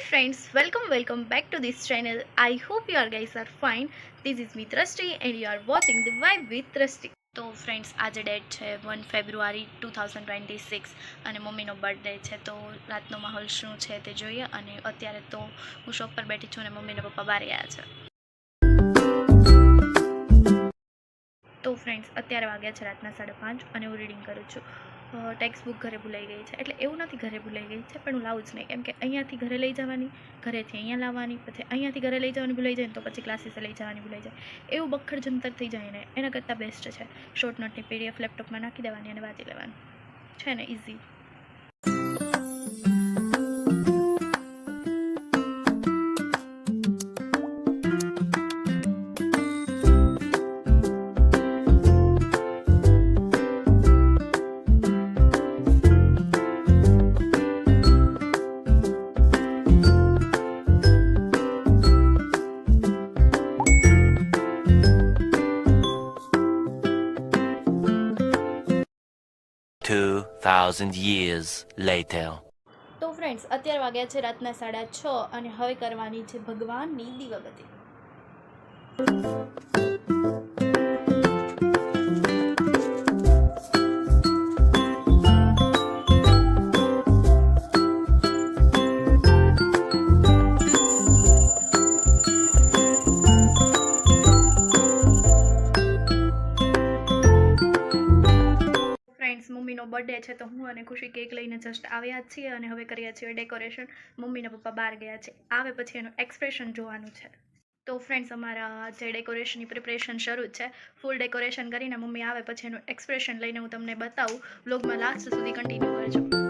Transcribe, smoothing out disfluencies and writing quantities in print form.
friends, welcome back to this channel. I hope you are guys are fine. This is me Trusty and you are watching the Vibe with Trusty. તો friends આજે date છે 1 ફેબ્રુઆરી 2026 અને મમ્મીનો birthday છે. તો રાતનો માહોલ શું છે તે જોઈએ. અને અત્યારે તો હું શોપ પર બેઠી છું અને મમ્મીને પપ્પા બહાર ગયા છે. તો ફ્રેન્ડ્સ અત્યારે વાગ્યા છે રાતના 5:30 અને હું રીડિંગ કરું છું. ટેક્સ્ટ બુક ઘરે ભૂલાઈ ગઈ છે. એટલે એવું નથી ઘરે ભૂલાઈ ગઈ છે, પણ હું લાવું જ નહીં, કેમ કે અહીંયાથી ઘરે લઈ જવાની, ઘરેથી અહીંયા લાવવાની, પછી અહીંયાથી ઘરે લઈ જવાની ભૂલાઈ જાય ને તો પછી ક્લાસીસે લઈ જવાની ભૂલાઈ જાય. એવું બખડ જંતર થઈ જાય ને એના કરતાં બેસ્ટ છે શોર્ટ નોટની PDF લેપટોપમાં નાખી દેવાની અને વાંચી લેવાનું. છે ને ઇઝી. years later. તો ફ્રેન્ડ્સ અત્યારે વાગ્યા છે રાતના 6:30 અને હવે કરવાની છે ભગવાનની દીવાબત્તી. મમ્મીનો બર્થડે છે તો હું અને ખુશી કેક લઈને જસ્ટ આવ્યા જ છીએ અને હવે કરીએ છીએ ડેકોરેશન. મમ્મીના પપ્પા બહાર ગયા છે, આવે પછી એનું એક્સપ્રેશન જોવાનું છે. તો ફ્રેન્ડ્સ અમારા જે ડેકોરેશનની પ્રિપરેશન શરૂ છે. ફૂલ ડેકોરેશન કરીને મમ્મી આવે પછી એનું એક્સપ્રેશન લઈને હું તમને બતાવું. વ્લોગમાં લાસ્ટ સુધી કન્ટિન્યુ કરજો.